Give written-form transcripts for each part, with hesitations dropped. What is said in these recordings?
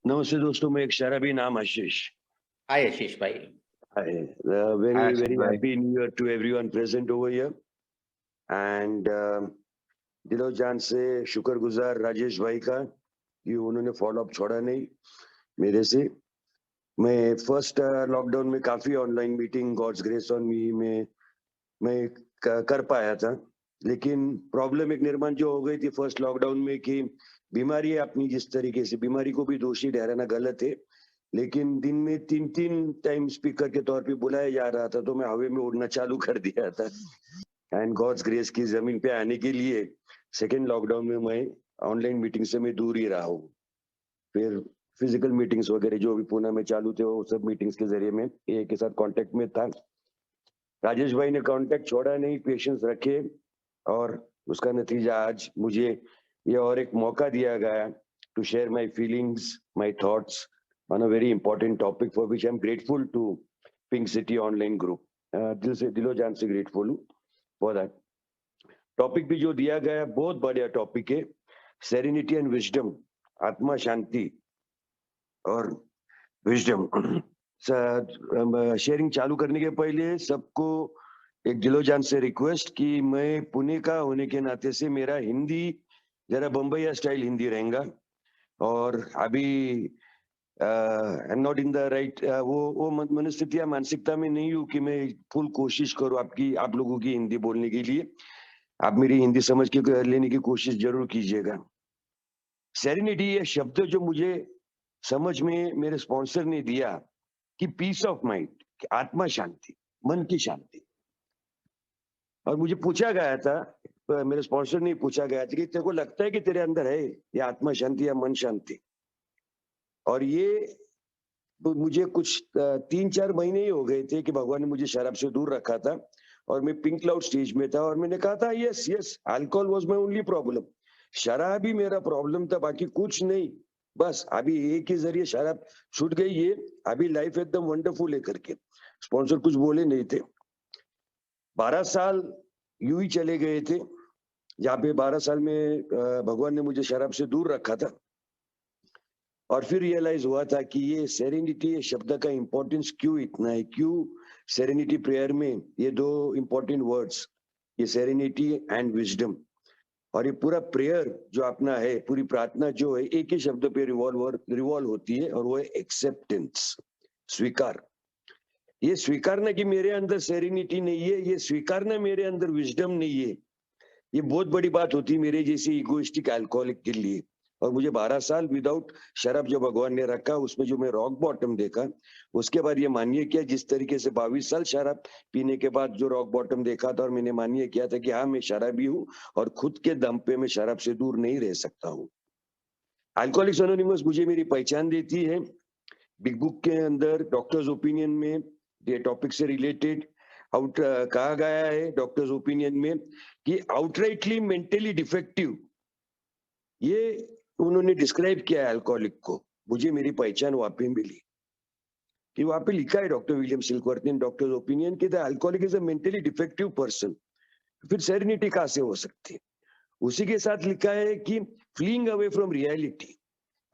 नमस्ते दोस्तों, मैं एक शराबी नाम आशीष। हाय आशीष भाई। Hi, हाय very आशीष very भाई। happy New Year to everyone present over here. And दिलो जान से शुक्रगुजार राजेश भाई का कि उन्होंने फॉलो अप छोड़ा नहीं मेरे से। मैं फर्स्ट लॉकडाउन में काफी online meeting God's grace on me में मैं कर पाया था, लेकिन प्रॉब्लम एक निर्माण जो हो गई थी फर्स्ट लॉकडाउन में कि बीमारी है अपनी, जिस तरीके से बीमारी को भी दोषी ठहराना गलत है, लेकिन दिन में 3 टाइम स्पीकर के तौर पे बुलाया जा रहा था तो मैं हवा में उड़ना चालू कर दिया था। एंड गॉड्स ग्रेस की जमीन पे आने के लिए सेकेंड लॉकडाउन में मैं ऑनलाइन मीटिंग से मैं दूर ही रहा हूँ। फिर फिजिकल मीटिंग्स वगैरह जो भी पुणे में चालू थे वो सब मीटिंग्स के जरिए मैं ए के साथ कांटेक्ट में था। राजेश भाई ने कांटेक्ट छोड़ा नहीं, पेशेंस रखे और उसका नतीजा आज मुझे ये और एक मौका दिया गया to share my feelings, my thoughts on a very important topic for which I'm grateful to Pink City Online Group. दिल से दिलो जान से grateful हूँ for that. टॉपिक भी जो दिया गया है बहुत बढ़िया टॉपिक है, सेरेनिटी एंड विजडम, आत्मा शांति और विजडम। शेयरिंग चालू करने के पहले सबको एक दिलो जान से रिक्वेस्ट कि मैं पुणे का होने के नाते से मेरा हिंदी जरा बम्बईया स्टाइल हिंदी रहेगा और अभी आई am not in the right वो मनस्थितियां मानसिकता में नहीं हूँ कि मैं फुल कोशिश करूँ आप लोगों की हिंदी बोलने के लिए। आप मेरी हिंदी समझ के लेने की कोशिश जरूर कीजिएगा। सेरेनिटी ये शब्द जो मुझे समझ में मेरे स्पॉन्सर ने दिया कि पीस ऑफ माइंड, आत्मा शांति, मन की शांति। और मुझे पूछा गया था, मेरे स्पॉन्सर ने पूछा गया था कि तेरे को लगता है कि तेरे अंदर है ये आत्मा शांति या मन शांति? और ये तो मुझे कुछ 3-4 महीने ही हो गए थे कि भगवान ने मुझे शराब से दूर रखा था और मैं पिंक क्लाउड स्टेज में था और मैंने कहा था yes yes alcohol was my only problem, शराब ही मेरा प्रॉब्लम था, बाकी कुछ नहीं। बस अभी एक ही जरिए शराब छूट गई है, अभी लाइफ एकदम वंडरफुल है करके स्पॉन्सर कुछ बोले नहीं थे। 12 साल यूं ही चले गए थे, जहाँ पे 12 साल में भगवान ने मुझे शराब से दूर रखा था और फिर रियलाइज हुआ था कि ये सेरेनिटी शब्द का इंपॉर्टेंस क्यों इतना है, क्यों सेरेनिटी प्रेयर में ये दो इंपॉर्टेंट वर्ड्स, ये सेरेनिटी एंड विजडम। और ये पूरा प्रेयर जो अपना है, पूरी प्रार्थना जो है एक ही शब्द पे रिवॉल्व होती है और वो है एक्सेप्टेंस, स्वीकार। ये स्वीकारना कि मेरे अंदर सेरेनिटी नहीं है, ये स्वीकारना मेरे अंदर विजडम नहीं है, ये बहुत बड़ी बात होती है मेरे जैसे इगोइस्टिक अल्कोहलिक के लिए। और मुझे 12 साल विदाउट शराब जो भगवान ने रखा, उसमें जो मैं रॉक बॉटम देखा, उसके बाद ये मानिए किया जिस तरीके से 22 साल शराब पीने के बाद जो रॉक बॉटम देखा था और मैंने मानिए किया था कि हाँ मैं शराबी हूँ और खुद के दम पे मैं शराब से दूर नहीं रह सकता हूँ। अल्कोहलिक्स एनोनिमस मुझे मेरी पहचान देती है। बिग बुक के अंदर डॉक्टर्स ओपिनियन में ये टॉपिक से रिलेटेड कहा गया है डॉक्टर्स ओपिनियन में कि आउटराइटली मेंटली डिफेक्टिव, ये उन्होंने डिस्क्राइब किया है अल्कोहलिक को। मुझे मेरी पहचान वहां पे मिली कि वहां पे लिखा है डॉक्टर विलियम सिल्कवर्थ ने डॉक्टर्स ओपिनियन कि the alcoholic is a mentally defective person. फिर सेरेनिटी कहां से हो सकती है? उसी के साथ लिखा है कि फ्लीइंग अवे फ्रॉम रियलिटी,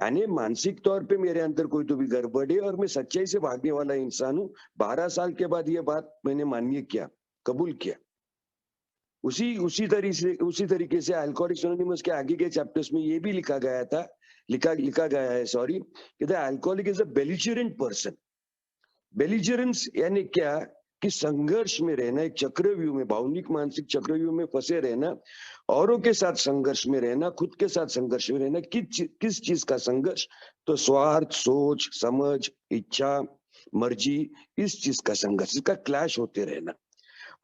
यानी मानसिक तौर पे मेरे अंदर कोई तो भी गड़बड़ है और मैं सच्चाई से भागने वाला इंसान हूँ। 12 साल के बाद ये बात मैंने मान्य किया, कबूल किया। उसी तरीके से अल्कोहलिक्स एनोनिमस के आगे के चैप्टर्स में ये भी लिखा गया है सॉरी, कि the alcoholic is a belligerent person. Belligerence यानी क्या कि संघर्ष में रहना, एक चक्रव्यूह में, भावनिक मानसिक चक्रव्यूह में फंसे रहना, औरों के साथ संघर्ष में रहना, खुद के साथ संघर्ष में रहना। किस चीज का संघर्ष? तो स्वार्थ, सोच, समझ, इच्छा, मर्जी, इस चीज का संघर्ष, इसका क्लैश होते रहना।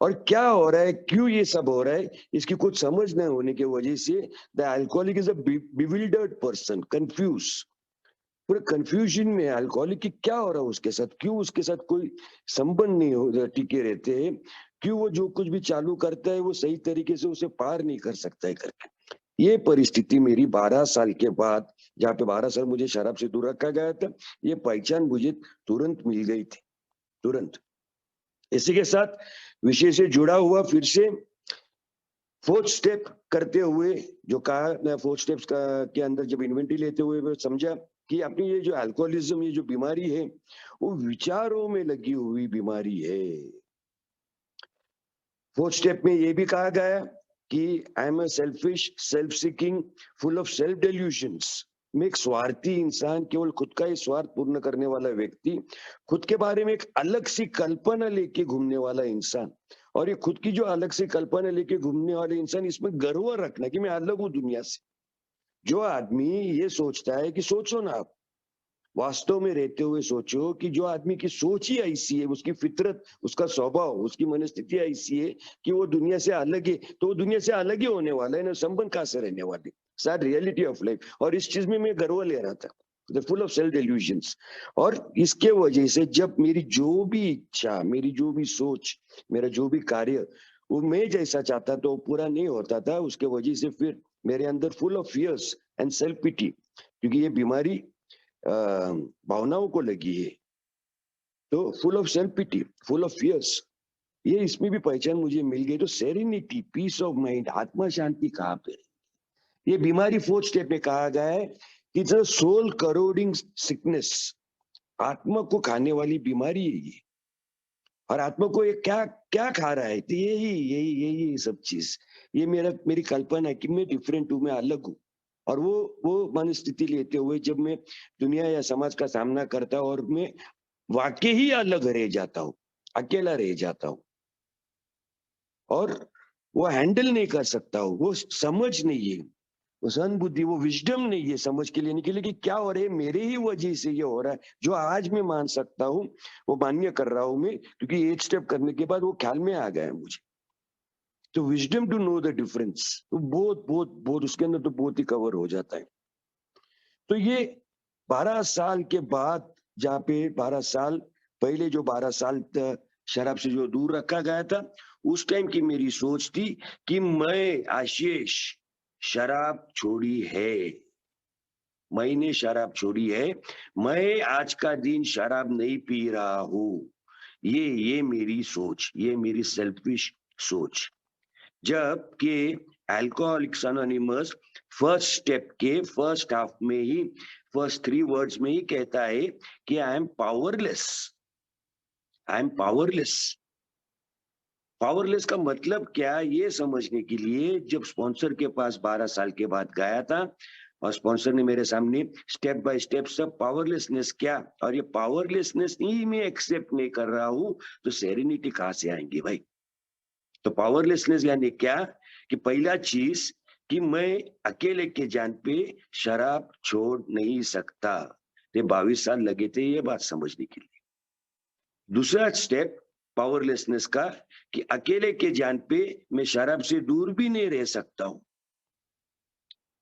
और क्या हो रहा है, क्यों ये सब हो रहा है, इसकी कुछ समझ न होने की वजह से the alcoholic is a bewildered person, confuse, पूरे कंफ्यूजन में अल्कोहलिक की क्या हो रहा है उसके साथ, क्यों उसके साथ कोई संबंध नहीं हो टिके रहते हैं, क्यों वो जो कुछ भी चालू करता है वो सही तरीके से उसे पार नहीं कर सकता है करके। ये परिस्थिति मेरी 12 साल के बाद, जहाँ पे 12 साल मुझे शराब से दूर रखा गया था, ये पहचान मुझे तुरंत मिल गई थी, तुरंत। इसी के साथ विषय से जुड़ा हुआ फिर से 4th स्टेप करते हुए जो कहा, मैं 4 स्टेप्स के अंदर जब इन्वेंटरी लेते हुए मैं समझा कि अपनी ये जो अल्कोहलिज्म, ये जो बीमारी है, वो विचारों में लगी हुई बीमारी है। फोर्थ स्टेप में ये भी कहा गया कि I am a selfish, self seeking, full of self delusions. मैं एक स्वार्थी इंसान, केवल खुद का ही स्वार्थ पूर्ण करने वाला व्यक्ति, खुद के बारे में एक अलग सी कल्पना लेके घूमने वाला इंसान। और ये खुद की जो अलग सी कल्पना लेके घूमने वाले इंसान, इसमें गर्व रखना कि मैं अलग हूँ दुनिया से। जो आदमी ये सोचता है कि सोचो ना आप, वास्तव में रहते हुए सोचो कि जो आदमी की सोच ही ऐसी है, उसकी फितरत, उसका स्वभाव, उसकी मनस्थिति ऐसी है कि वो दुनिया से अलग है, तो वो दुनिया से अलग ही होने वाला है ना, संबंध कहाँ से रहने वाले। Sad reality of life. और इस चीज में मैं गर्व ले रहा था, फुल ऑफ सेल्फ डेल्यूजन्स। और इसके वजह से जब मेरी जो भी इच्छा, मेरी जो भी सोच, मेरा जो भी कार्य, वो मैं जैसा चाहता तो पूरा नहीं होता था, उसके वजह से फिर मेरे अंदर full of fears and self pity, क्योंकि ये बीमारी भावनाओं को लगी है, तो full of self pity, full of fears. ये इसमें भी पहचान मुझे मिल गई। तो सेरेनिटी, पीस ऑफ माइंड, आत्मा शांति कहाँ पे? ये बीमारी फोर्थ स्टेप में कहा गया है कि इट्स अ सोल करोडिंग सिकनेस। आत्मा को खाने वाली बीमारी है ये। और आत्मा को ये क्या क्या खा रहा है? तो यही यही यही सब चीज। ये मेरी कल्पना है कि मैं डिफरेंट हूँ, मैं अलग हूँ। और वो मनस्थिति लेते हुए जब मैं दुनिया या समाज का सामना करता हूँ और मैं वाकई ही अलग रह जाता हूँ, अकेला रह जाता हूँ, और वो हैंडल नहीं कर सकता हूँ, वो समझ नहीं है, वो सहानुभूति, वो विजडम नहीं है समझ के लेने के लिए कि क्या हो रहा है, मेरे ही वजह से ये हो रहा है। जो आज मैं मान सकता हूँ, वो मान्य कर रहा हूँ मैं, क्योंकि 8 स्टेप करने के बाद वो ख्याल में आ गया है मुझे। तो wisdom to know the difference, तो बहुत बहुत बहुत उसके अंदर तो बहुत ही कवर हो जाता है। तो ये 12 साल के बाद, जहाँ पे 12 साल पहले, जो 12 साल शराब से जो दूर रखा गया था, उस टाइम की मेरी सोच थी कि मैं आशीष शराब छोड़ी है, मैंने शराब छोड़ी है, मैं आज का दिन शराब नहीं पी रहा हूँ। ये मेरी सोच, ये मेरी सेल्फिश सोच। जबकि अल्कोहलिक्स अनोनिमस फर्स्ट स्टेप के फर्स्ट हाफ में ही, फर्स्ट 3 वर्ड्स में ही कहता है कि I M powerless, I am powerless. Powerless का मतलब क्या, ये समझने के लिए जब स्पॉन्सर के पास 12 साल के बाद गया था, और स्पॉन्सर ने मेरे सामने स्टेप बाय स्टेप सब पावरलेसनेस क्या, और ये पावरलेसनेस ही मैं एक्सेप्ट नहीं कर रहा हूं, तो सेरेनिटी कहां से आएंगी भाई? तो पावरलेसनेस यानी क्या, कि पहला चीज कि मैं अकेले के जान पे शराब छोड़ नहीं सकता। ये 22 साल लगे थे ये बात समझने के लिए। दूसरा स्टेप पावरलेसनेस का, कि अकेले के जान पे मैं शराब से दूर भी नहीं रह सकता हूं।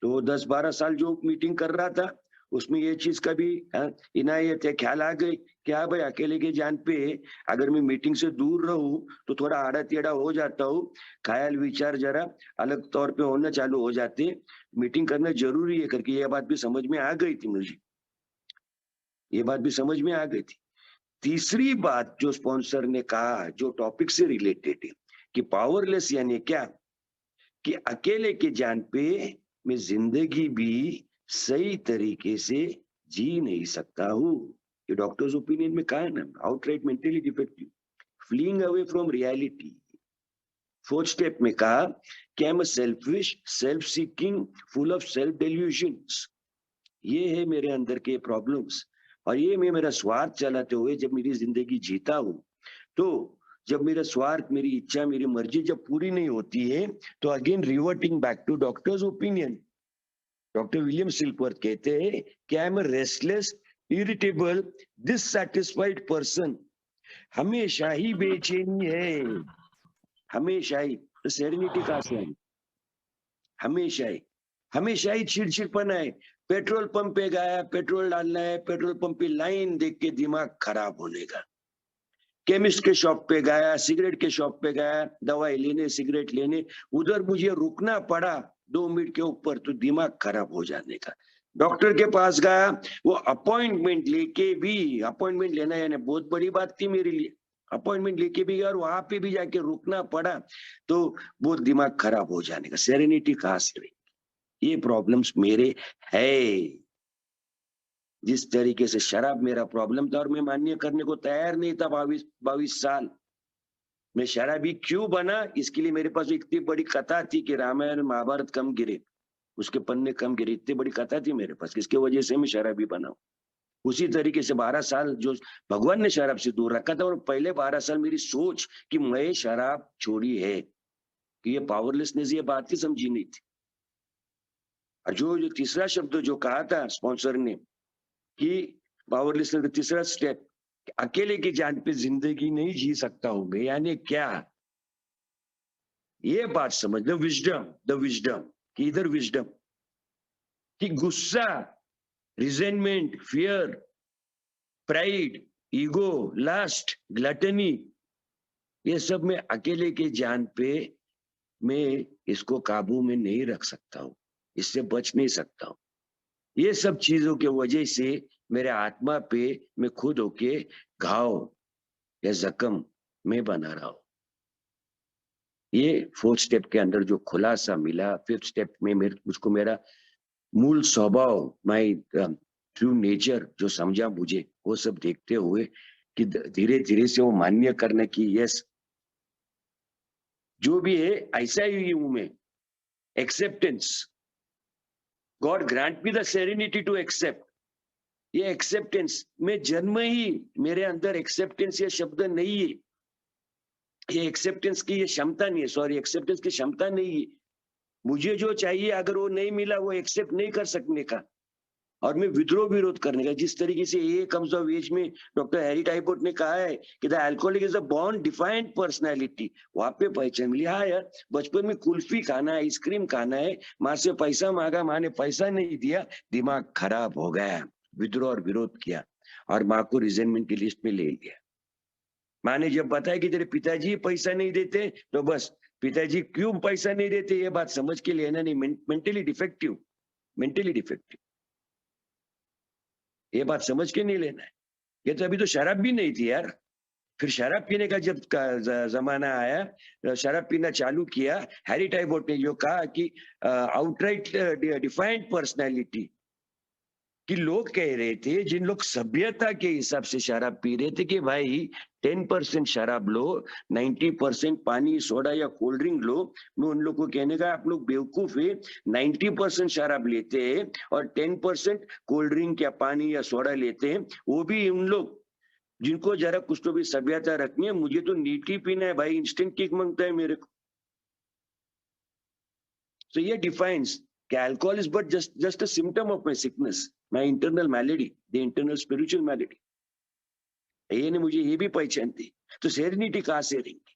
तो 10-12 साल जो मीटिंग कर रहा था, उसमें ये चीज का भी इनायत है, ख्याल आ गई कि हाँ भाई, अकेले के जान पे अगर मैं मीटिंग से दूर रहूं तो थोड़ा आड़ा टेढ़ा हो जाता हूँ, ख्याल विचार जरा अलग तौर पे होना चालू हो जाते हैं, मीटिंग करना जरूरी है करके ये बात भी समझ में आ गई थी मुझे, ये बात भी समझ में आ गई थी। तीसरी बात जो स्पॉन्सर ने कहा, जो टॉपिक से रिलेटेड है, कि पावरलेस यानी क्या, कि अकेले के जान पे मैं जिंदगी भी सही तरीके से जी नहीं सकता हूँ। ये डॉक्टर्स ओपिनियन में कहा है ना, outright mentally defective, fleeing away from reality. Fourth step में कहा कि I am selfish, self seeking, full of self delusions. ये है मेरे अंदर के प्रॉब्लम्स, और ये मैं मेरा स्वार्थ चलाते हुए जब मेरी जिंदगी जीता हूँ, तो जब मेरा स्वार्थ, मेरी इच्छा, मेरी मर्जी जब पूरी नहीं होती है, तो again reverting back to doctor's opinion, doctor William Silkworth कहते हैं कि I am restless, irritable, dissatisfied person. हमेशा ही बेचैनी है, हमेशा ही। तो सेरेनिटी कहां से आई? हमेशा ही चिड़चिड़पना है। पेट्रोल पंप पे गया, पेट्रोल डालना है, पेट्रोल पंप पे लाइन देख के दिमाग खराब होने का। केमिस्ट के शॉप पे गया, सिगरेट के शॉप पे गया, दवाई लेने, सिगरेट लेने, उधर मुझे रुकना पड़ा 2 मिनट के ऊपर, तो दिमाग खराब हो जाने का। डॉक्टर के पास गया, वो अपॉइंटमेंट लेके भी, अपॉइंटमेंट लेना यानी बहुत बड़ी बात थी मेरे लिए, अपॉइंटमेंट लेके भी गया और वहां पे भी जाके रुकना पड़ा, तो बहुत दिमाग खराब हो जाने का। सेरेनिटी कहां से रही? ये प्रॉब्लम्स मेरे है। जिस तरीके से शराब मेरा प्रॉब्लम था और मैं मान्य करने को तैयार नहीं था। 22 साल मैं शराबी क्यों बना, इसके लिए मेरे पास इतनी बड़ी कथा थी कि रामायण महाभारत कम गिरे, उसके पन्ने कम गिरे, इतनी बड़ी कथा थी मेरे पास, किसके वजह से मैं शराबी बना। उसी तरीके से 12 साल जो भगवान ने शराब से दूर रखा था, और पहले 12 साल मेरी सोच कि मैं शराब छोड़ी है, कि ये पावरलेसनेस, ये बात ही समझी नहीं थी। और जो तीसरा शब्द जो कहा था स्पॉन्सर ने कि पावरलेसनेस का तीसरा स्टेप, अकेले की जान पे जिंदगी नहीं जी सकता हूं मैं, यानी क्या, ये बात समझ लो। द विजडम कि इधर विजडम कि गुस्सा, resentment, fear, pride, ego, last, gluttony, ये सब मैं अकेले के जान पे मैं इसको काबू में नहीं रख सकता हूँ, इससे बच नहीं सकता हूँ। ये सब चीजों के वजह से मेरे आत्मा पे मैं खुद होके घाव या जख्म मैं बना रहा हूँ। ये फोर्थ स्टेप के अंदर जो खुलासा मिला, फिफ्थ स्टेप में मुझको मेरा मूल स्वभाव, माय ट्रू नेचर जो समझा मुझे, वो सब देखते हुए कि धीरे धीरे से वो मान्य करने की, यस जो भी है ऐसा ही हूं मैं, acceptance, God grant me the serenity to accept. ये एक्सेप्टेंस में जन्म ही मेरे अंदर एक्सेप्टेंस ये शब्द नहीं है, ये एक्सेप्टेंस की ये क्षमता नहीं है, सॉरी एक्सेप्टेंस की क्षमता नहीं है। मुझे जो चाहिए अगर वो नहीं मिला, वो एक्सेप्ट नहीं कर सकने का, और मैं विरोध करने का। जिस तरीके से ए कम्स ऑफ एज में डॉक्टर हैरी टाइपोट ने कहा है कि the alcoholic is a born defined personality, वहां पे पहचान मिली। हाँ यार, बचपन में कुल्फी खाना है, आइसक्रीम खाना है, माँ से पैसा मांगा, माँ ने पैसा नहीं दिया, दिमाग खराब हो गया, विद्रोह और विरोध किया और माँ को रिजेंटमेंट की लिस्ट में ले लिया। माँ ने जब बताया कि तेरे पिताजी पैसा नहीं देते, तो बस पिताजी क्यों पैसा नहीं देते ये बात समझ के लेना नहीं, मेंटली डिफेक्टिव, मेंटली डिफेक्टिव, ये बात समझ के नहीं लेना है। ये तो अभी तो शराब भी नहीं थी यार, फिर शराब पीने का जब जमाना आया, शराब पीना चालू किया, हैरी टाइबोट ने जो कहा कि आउटराइट डिफाइंड पर्सनैलिटी, कि लोग कह रहे थे, जिन लोग सभ्यता के हिसाब से शराब पी रहे थे, कि भाई 10% शराब लो, 90% पानी, सोडा या कोल्ड ड्रिंक लो। मैं उन लोग को कहने का, आप लोग बेवकूफ है, 90% शराब लेते हैं और 10% कोल्ड ड्रिंक या पानी या सोडा लेते हैं, वो भी उन लोग जिनको जरा कुछ तो भी सभ्यता रखनी है। मुझे तो नीट ही पीना है भाई, इंस्टेंट किक मांगता है मेरे को। So ये defines कि alcohol is but just a symptom of my sickness, my internal malady, the internal spiritual malady. ये ने मुझे ये भी पहचान दी। तो सेरेनिटी कहाँ से रहेंगी,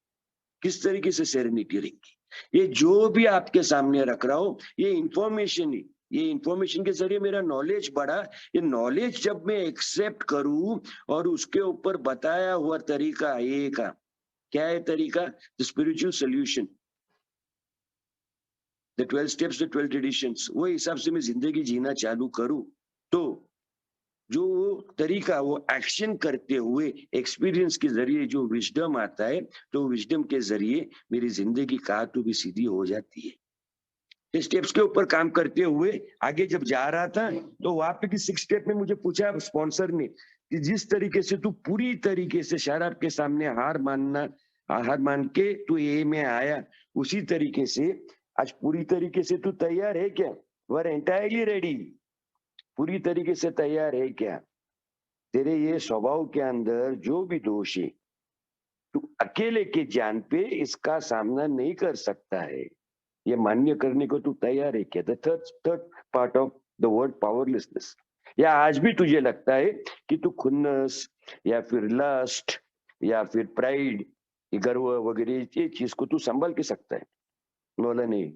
किस तरीके से सेरेनिटी रहेंगी, ये जो भी आपके सामने रख रहा हूं, ये इंफॉर्मेशन ही, ये इंफॉर्मेशन के जरिए मेरा नॉलेज बढ़ा। ये नॉलेज जब मैं एक्सेप्ट करूं और उसके ऊपर बताया हुआ तरीका ये का, क्या है तरीका, the spiritual solution, the 12 steps, the 12 traditions, वो हिसाब से मैं जिंदगी जीना चालू करूं, तो जो तरीका, वो एक्शन करते हुए एक्सपीरियंस के जरिए जो विजडम आता है, तो विजडम के जरिए मेरी जिंदगी का तो भी सीधी हो जाती है। स्टेप्स के ऊपर काम करते हुए आगे जब जा रहा था, तो वहां पे कि 6 स्टेप में मुझे पूछा स्पॉन्सर ने कि जिस तरीके से तू पूरी तरीके से शराब के सामने हार मान के तू ये में आया, उसी तरीके से आज पूरी तरीके से तू तैयार है क्या, वर एंटायरली रेडी, पूरी तरीके से तैयार है क्या। तेरे ये स्वभाव के अंदर जो भी दोष है, तू अकेले के जान पे इसका सामना नहीं कर सकता है, ये मान्य करने को तू तैयार है क्या। The third part of the word powerlessness. या आज भी तुझे लगता है कि तू खुन्नस या फिर लस्ट या फिर प्राइड, गर्व वगैरह ये चीज को तू संभाल के सकता है। बोला नहीं,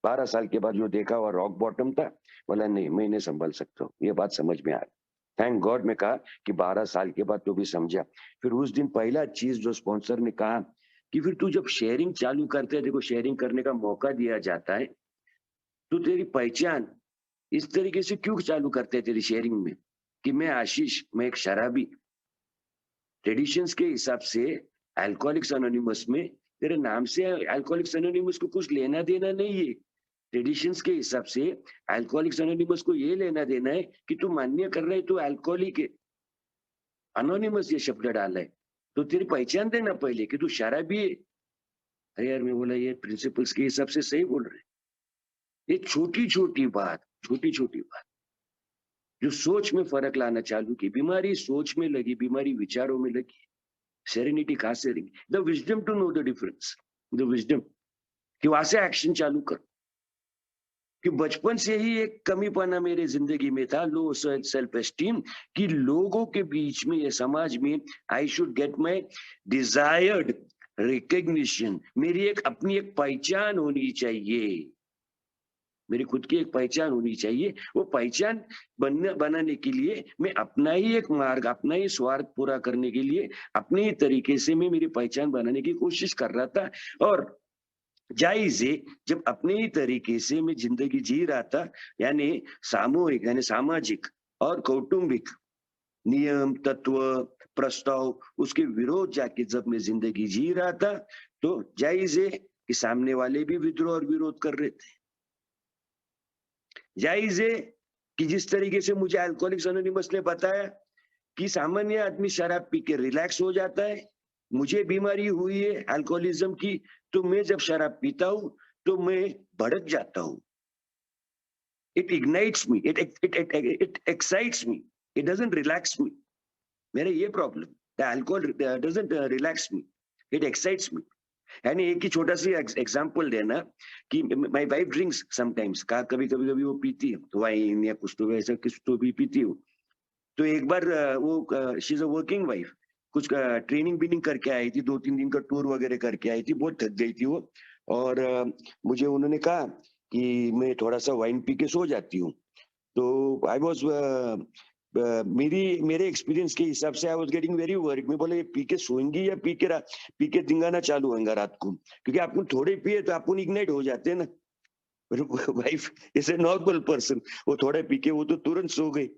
12 साल के बाद जो देखा हुआ रॉक बॉटम था, बोला नहीं मैं नहीं संभाल सकता हूँ, ये बात समझ में आ रही। थैंक गॉड मैं कहा कि 12 साल के बाद तो भी समझा। फिर उस दिन पहला चीज जो स्पॉन्सर ने कहा कि फिर तू जब शेयरिंग चालू करते है, देखो शेयरिंग करने का मौका दिया जाता है, तो तेरी पहचान इस तरीके से क्यों चालू करते हैं तेरी शेयरिंग में, कि मैं आशीष, मैं एक शराबी, ट्रेडिशंस के हिसाब से अल्कोहलिक्स एनोनिमस में तेरे नाम से अल्कोहलिक्स एनोनिमस को कुछ लेना देना नहीं है। ट्रेडिशंस के हिसाब से अल्कोहलिक्स अनोनिमस को ये लेना देना है कि तू मान्य कर रहा है तू अल्कोहलिक है, अनोनिमस ये शब्द डाला है, तो तेरी पहचान देना पहले कि तू शराबी है। अरे यार, मैं बोला ये प्रिंसिपल्स के हिसाब से सही बोल रहे हैं। ये छोटी छोटी बात जो सोच में फर्क लाना चालू की, बीमारी सोच में लगी, बीमारी विचारों में लगी, सेरेनिटी कहां से रहेगी? The wisdom to know the difference, the wisdom कि वहां से एक्शन चालू कर। कि बचपन से ही एक कमीपना मेरे जिंदगी में था, लो सेल्फ एस्टीम, कि लोगों के बीच में, ये समाज में, I should get my desired recognition, मेरी एक अपनी एक पहचान होनी चाहिए, मेरी खुद की एक पहचान होनी चाहिए। वो पहचान बनाने के लिए मैं अपना ही एक मार्ग, अपना ही स्वार्थ पूरा करने के लिए अपने ही तरीके से मैं मेरी पहचान बनाने की कोशिश कर रहा था। और जायज है, जब अपने ही तरीके से मैं जिंदगी जी रहा था, यानी सामूहिक यानी सामाजिक और कौटुंबिक नियम तत्व प्रस्ताव उसके विरोध जाके जब मैं जिंदगी जी रहा था, तो जायज है कि सामने वाले भी विद्रोह और विरोध कर रहे थे। जायज है कि जिस तरीके से मुझे अल्कोहलिक्स अनोनिमस ने बताया कि सामान्य आदमी शराब पी के रिलैक्स हो जाता है, मुझे बीमारी हुई है अल्कोहलिज्म की, तो मैं जब शराब पीता हूं तो मैं भड़क जाता हूं। It ignites me, it excites me, it doesn't relax me. मेरा ये problem, the alcohol doesn't relax me, it excites me. यानी एक ही छोटा सी एग्जांपल देना कि माय वाइफ ड्रिंक्स समटाइम्स, का कभी कभी कभी वो पीती है वाइन या कुछ तो वैसा कुछ तो भी पीती हो। तो एक बार वो she is a working wife, कुछ ट्रेनिंग बीनिंग करके आई थी, 2-3 दिन का टूर वगैरह करके आई थी, बहुत थक गई थी वो। और मुझे उन्होंने कहा कि मैं थोड़ा सा वाइन पी के सो जाती हूँ। तो आई वाज मेरे एक्सपीरियंस के हिसाब से I was getting very worried. मैं बोला ये पी के सोएंगी या पी के धिंगाना चालू होगा रात को, क्योंकि अपन थोड़े पिए तो अपन इग्नाइट हो जाते हैं ना। Wife is a normal person, वो थोड़ा पी के वो तो तुरंत सो गई।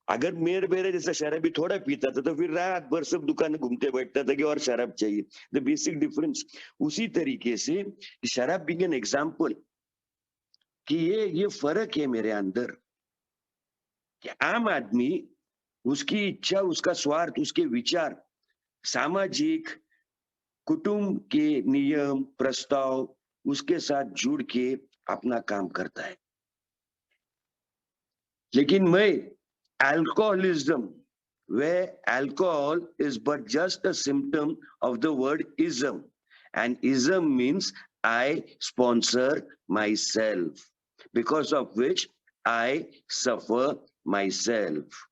अगर मेरे मेरे जैसा शराबी थोड़ा पीता था तो फिर रात भर सब दुकान घूमते बैठता था कि और शराब चाहिए। द बेसिक डिफरेंस उसी तरीके से शराब बीइंग एन एग्जांपल कि ये फर्क है मेरे अंदर कि आम आदमी, उसकी इच्छा, उसका स्वार्थ, उसके विचार सामाजिक कुटुंब के नियम प्रस्ताव उसके साथ जुड़ के अपना काम करता है। लेकिन मैं alcoholism, where alcohol is but just a symptom of the word ism, and ism means I sponsor myself, because of which I suffer myself।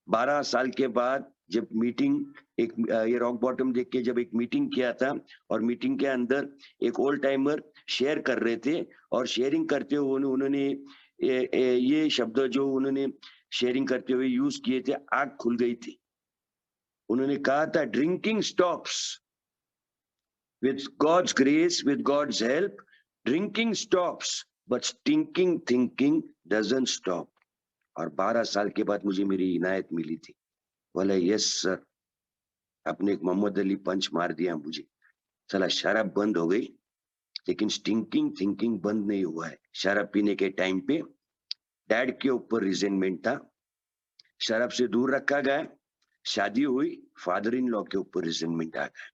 12 साल के बाद जब मीटिंग, एक ये रॉक बॉटम देख के जब एक मीटिंग किया था, और मीटिंग के अंदर एक ओल्ड टाइमर शेयर कर रहे थे, और शेयरिंग करते हुए उन्होंने ये शब्द जो उन्होंने शेयरिंग करते हुए यूज किए थे, आग खुल गई थी। उन्होंने कहा था drinking stops with God's grace, with God's help, drinking stops but stinking thinking doesn't stop. और 12 साल के बाद मुझे मेरी इनायत मिली थी। बोला यस सर, आपने एक मोहम्मद अली पंच मार दिया मुझे। चला शराब बंद हो गई, लेकिन स्टिंकिंग थिंकिंग बंद नहीं हुआ है। शराब पीने के टाइम पे डैड के ऊपर रिजेंटमेंट था, शराब से दूर रखा गया, शादी हुई, फादर इन लॉ के ऊपर रिजेंटमेंट आ गया।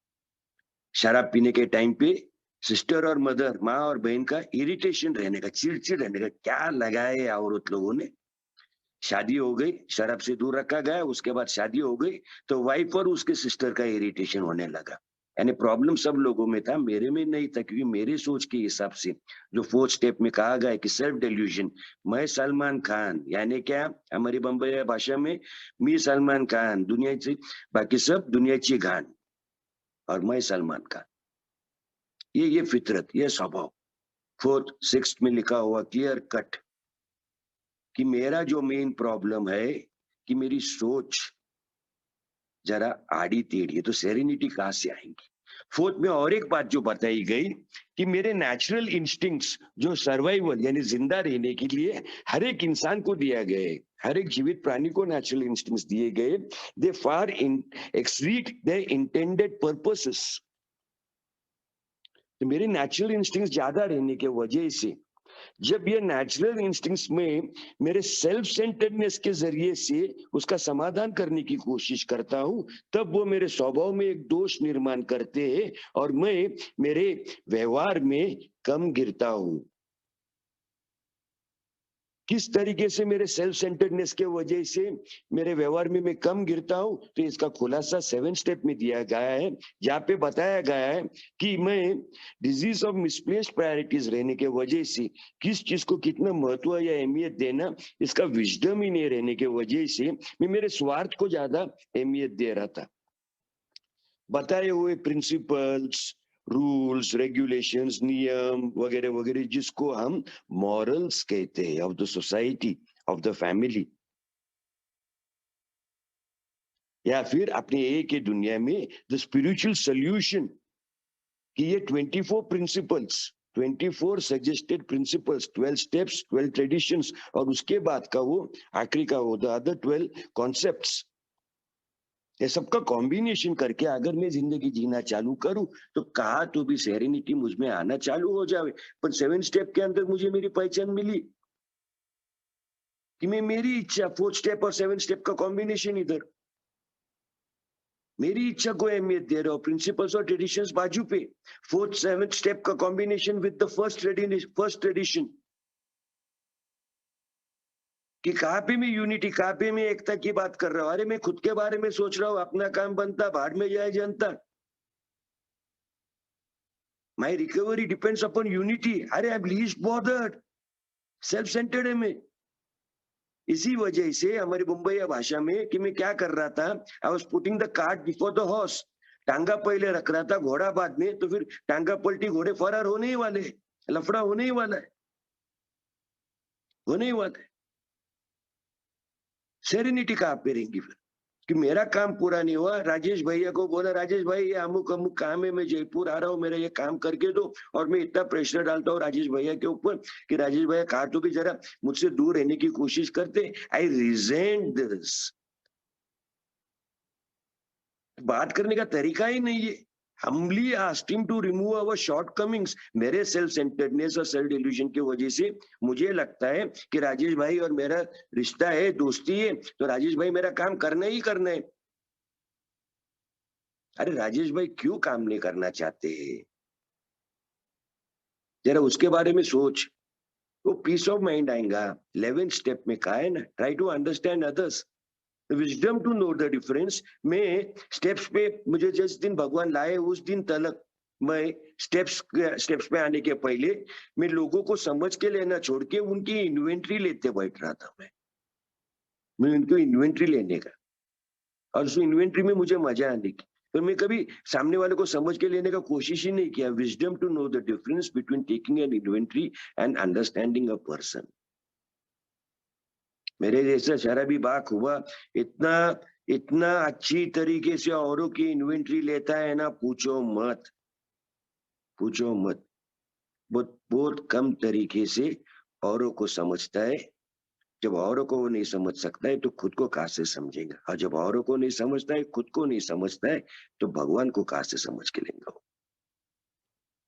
शराब पीने के टाइम पे सिस्टर और मदर, माँ और बहन का इरिटेशन रहने का, चिड़चिड़ रहने का, क्या लगाए औरत लोगों ने। शादी हो गई, शराब से दूर रखा गया, उसके बाद शादी हो गई तो वाइफ और उसके सिस्टर का इरिटेशन होने लगा। यानी प्रॉब्लम सब लोगों में था, मेरे में नहीं था, क्योंकि मेरे सोच के हिसाब से जो 4th स्टेप में कहा गया है कि सेल्फ डेल्यूजन, मैं सलमान खान, यानी क्या हमारी बंबई भाषा में, मी सलमान खान, दुनियाची बाकी सब दुनियाची घाण, और मैं सलमान खान, ये फितरत, ये स्वभाव 4th 6th में लिखा हुआ क्लियर कट कि मेरा जो मेन प्रॉब्लम है कि मेरी सोच जरा आड़ी टेढ़ी है, तो सेरेनिटी कहां से आएंगी। 4th में और एक बात जो बताई गई कि मेरे नेचुरल इंस्टिंक्ट्स जो सर्वाइवल यानी जिंदा रहने के लिए हर एक इंसान को दिया गया है, हर एक जीवित प्राणी को नेचुरल इंस्टिंक्ट्स दिए गए, दे फार इन एक्सीड देयर इंटेंडेड पर्पसेस। तो मेरे नेचुरल इंस्टिंक्ट्स ज्यादा रहने के वजह से जब ये नेचुरल इंस्टिंक्ट्स में मेरे सेल्फ सेंटर्डनेस के जरिए से उसका समाधान करने की कोशिश करता हूं, तब वो मेरे स्वभाव में एक दोष निर्माण करते हैं और मैं मेरे व्यवहार में कम गिरता हूं। किस तरीके से मेरे सेल्फ सेंटर्डनेस के वजह से मेरे व्यवहार में मैं कम गिरता हूं, तो इसका खुलासा 7 स्टेप में दिया गया है, जहां पे बताया गया है कि मैं डिजीज ऑफ मिसप्लेस्ड प्रायोरिटीज रहने के वजह से किस चीज को कितना महत्व या अहमियत देना, इसका विजडम ही नहीं रहने के वजह से मैं मेरे स्वार्थ को ज्यादा अहमियत दे रहा था। बताए हुए प्रिंसिपल्स, रूल्स, रेगुलेशंस, नियम वगैरह वगैरह, जिसको हम मॉरल्स कहते हैं, of the society, of the family, या फिर अपने एक के दुनिया में द स्पिरिचुअल सोल्यूशन, कि ये 24 principles, 24 suggested principles, 12 steps, 12 traditions, और उसके बाद का वो आखिरी का वो द अदर 12 कॉन्सेप्ट्स, ये सबका कॉम्बिनेशन करके अगर मैं जिंदगी जीना चालू करूं, तो कहा तो भी सेरेनिटी मुझ में आना चालू हो जाए। पर 7 स्टेप के अंदर मुझे मेरी पहचान मिली कि मैं मेरी इच्छा, 4 स्टेप और 7 स्टेप का कॉम्बिनेशन, इधर मेरी इच्छा को अहमियत दे रहा हूं, प्रिंसिपल्स और ट्रेडिशंस बाजू पे, 4th 7th स्टेप का combination with the first tradition, कि कहाँ पे मैं यूनिटी, कहाँ पे मैं एकता की बात कर रहा हूँ। अरे मैं खुद के बारे में सोच रहा हूँ, अपना काम बनता, भाड़ में जाए जनता, माई रिकवरी डिपेंड्स अपॉन यूनिटी। अरे I am least bothered, self centred है मैं। इसी वजह से हमारी मुंबई भाषा में कि मैं क्या कर रहा था, I was putting the cart before the horse, टांगा पहले रख रहा था, घोड़ा बाद में, तो फिर टांगा पलटी, घोड़े फरार होने ही वाले, लफड़ा होने ही वाला है, होने ही वाला है। सेरेनिटी कहाँ पे रहेंगी फिर, कि मेरा काम पूरा नहीं हुआ, राजेश भैया को बोला, राजेश भाई ये अमुक अमुक काम है, मैं जयपुर आ रहा हूँ, मेरा ये काम करके दो, और मैं इतना प्रेशर डालता हूँ राजेश भैया के ऊपर कि राजेश भैया कहा तो भी जरा मुझसे दूर रहने की कोशिश करते। आई रिजेंट दिस, बात करने का तरीका ही नहीं है। Humbly asked him to remove our shortcomings, मेरे सेल्फ सेंटर्डनेस और सेल्फ डिल्यूजन की वजह से मुझे लगता है कि राजेश भाई और मेरा रिश्ता है, दोस्ती है, तो राजेश भाई मेरा काम करना ही करना है। अरे राजेश भाई क्यों काम नहीं करना चाहते हैं, जरा उसके बारे में सोच, वो पीस ऑफ माइंड आएगा। 11th स्टेप में कहा है ना, try to understand others, wisdom to know the difference. मैं स्टेप्स पे, मुझे जिस दिन भगवान लाए उस दिन तक मैं स्टेप्स पे आने के पहले मैं लोगों को समझ के लेना छोड़ के उनकी इन्वेंट्री लेते बैठ रहा था। मैं उनको इन्वेंट्री लेने का, और उस इन्वेंट्री में मुझे मजा आने की, पर मैं कभी सामने वाले को समझ के लेने का कोशिश ही नहीं किया। Wisdom to know the difference between taking an inventory and understanding a person. मेरे जैसा शराबी बाक हुआ, इतना इतना अच्छी तरीके से औरों की इन्वेंट्री लेता है ना, पूछो मत, पूछो मत। बहुत बहुत कम तरीके से औरों को समझता है। जब औरों को वो नहीं समझ सकता है तो खुद को कहाँ से समझेगा, और जब औरों को नहीं समझता है, खुद को नहीं समझता है, तो भगवान को कहाँ से समझ के लेंगे वो,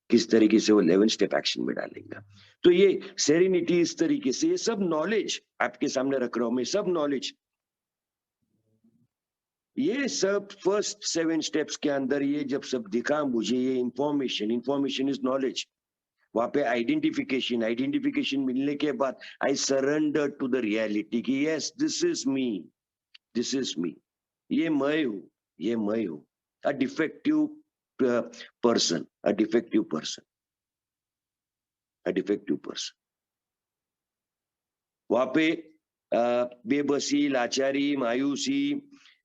किस तरीके से वो 11 स्टेप एक्शन में डालेगा। तो ये सेरेनिटी, इस तरीके से ये सब नॉलेज आपके सामने रख रहा हूं मैं, सब नॉलेज, ये सब फर्स्ट 7 स्टेप्स के अंदर ये जब सब दिखा मुझे, ये इंफॉर्मेशन, इंफॉर्मेशन इज नॉलेज, वहां पे आइडेंटिफिकेशन, आइडेंटिफिकेशन मिलने के बाद I surrender to the reality कि yes this is me, this is me, ये मैं हूं, ये मैं हूं, a defective person, a defective person, a defective person. वहां पे बेबसी, लाचारी, मायूसी,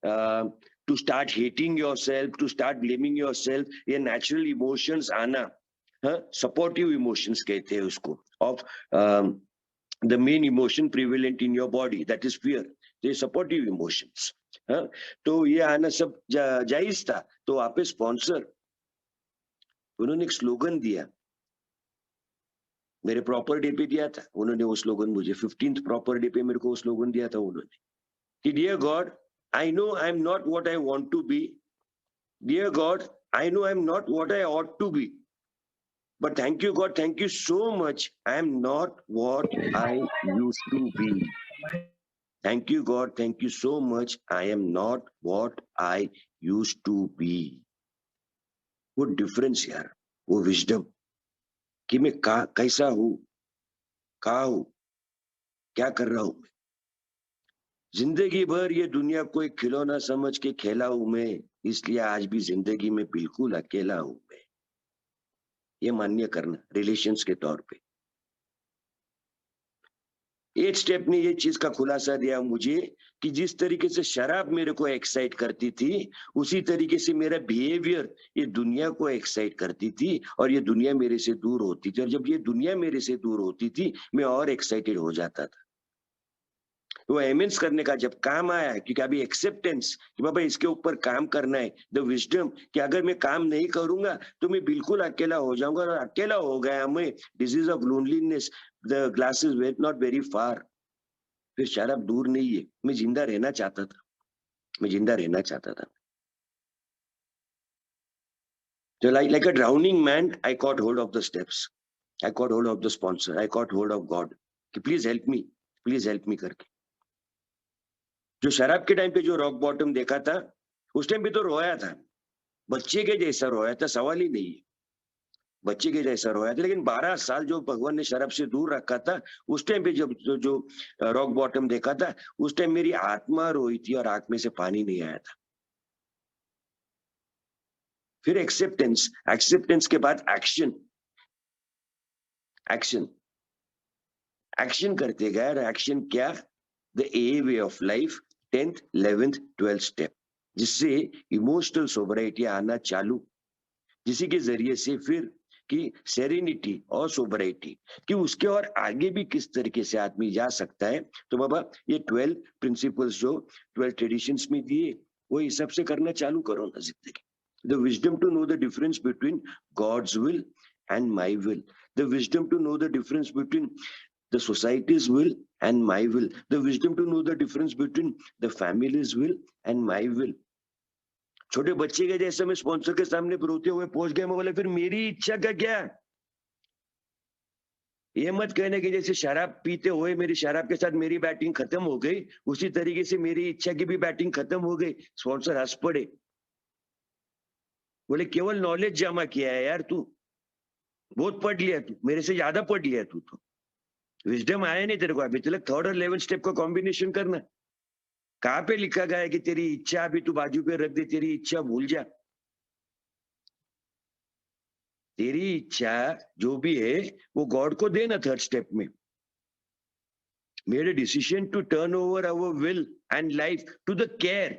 to start hating yourself, to start blaming yourself, ये नेचुरल इमोशंस आना, सपोर्टिव इमोशंस कहते हैं उसको, of the main emotion prevalent in your body, that is fear, ये सपोर्टिव इमोशंस। तो ये आना सब जायज था। तो वहां पे स्पॉन्सर, उन्होंने एक स्लोगन दिया, मेरे प्रॉपर डे पे दिया था उन्होंने वो स्लोगन, मुझे 15th प्रॉपर डे पे मेरे को वो स्लोगन दिया था उन्होंने, कि dear God, I know I am not what I want to be, dear God, I know I am not what I ought to be, But thank you, God. Thank you so much. I am not what I used to be. Thank you, God. Thank you so much. I am not what I used to be. वो difference यार, वो wisdom कि मैं कैसा हूं, कहा हूं, क्या कर रहा हूं। जिंदगी भर ये दुनिया को एक खिलौना समझ के खेला हूं मैं, इसलिए आज भी जिंदगी में बिल्कुल अकेला हूं मैं। ये मान्य करना रिलेशंस के तौर पे। 8 स्टेप ने ये चीज का खुलासा दिया मुझे कि जिस तरीके से शराब मेरे को एक्साइट करती थी, उसी तरीके से मेरा बिहेवियर ये दुनिया को एक्साइट करती थी और ये दुनिया मेरे से दूर होती थी। और जब ये दुनिया मेरे से दूर होती थी, मैं और एक्साइटेड हो जाता था। वो एमेंस करने का जब काम आया, क्योंकि अभी एक्सेप्टेंस कि बाबा इसके ऊपर काम करना है, द विजडम कि अगर मैं काम नहीं करूंगा तो मैं बिल्कुल अकेला हो जाऊंगा, और अकेला हो गया मैं, disease of loneliness, the glass is not very far. फिर शराब दूर नहीं है, मैं जिंदा रहना चाहता था, मैं जिंदा रहना चाहता था। So like a drowning man, I caught hold of the steps. I caught hold of the sponsor. I caught hold of God. कि प्लीज हेल्प मी करके। जो शराब के टाइम पे जो रॉक बॉटम देखा था, उस टाइम पे तो रोया था, बच्चे के जैसा रोया था, सवाल ही नहीं है, बच्चे के जैसा रोया था। लेकिन 12 साल जो भगवान ने शराब से दूर रखा था, उस टाइम पे जब जो रॉक बॉटम देखा था, उस टाइम मेरी आत्मा रोई थी और आंख में से पानी नहीं आया था। फिर एक्सेप्टेंस, एक्सेप्टेंस के बाद एक्शन, एक्शन एक्शन करते गए। और एक्शन क्या? The A way of life, 10th 11th 12th step, जिससे इमोशनल सोबराइटी आना चालू, जिसी के जरिए से फिर कि सेरेनिटी और सोबराइटी कि उसके और आगे भी किस तरीके से आदमी जा सकता है। तो बाबा ये 12 प्रिंसिपल्स जो 12 ट्रेडिशंस में दिए, वो हिसाब से करना चालू करो ना जिंदगी। The wisdom to know the difference between God's will and my will. The wisdom to know the difference between the society's will and my will. The wisdom to know the difference between the family's will and my will. छोटे बच्चे के जैसे मैं sponsor के सामने रोते हुए पहुंच गया, मैं बोला फिर मेरी इच्छा का क्या? ये मत कहने की जैसे शराब पीते हुए मेरी शराब के साथ मेरी बैटिंग खत्म हो गई, उसी तरीके से मेरी इच्छा की भी बैटिंग खत्म हो गई। स्पॉन्सर हंस पड़े, बोले केवल नॉलेज जमा किया है यार तू, बहुत पढ़ लिया तू, मेरे से ज्यादा पढ़ लिया तू तो, विजडम आया नहीं तेरे को अभी तक। 3rd और 11th स्टेप का कॉम्बिनेशन करना। कहाँ पे लिखा गया है कि तेरी इच्छा अभी तू बाजू पे रख दे, तेरी इच्छा भूल जा। तेरी इच्छा जो भी है वो गॉड को देना। 3rd स्टेप में made a decision to turn over our will and life to the care,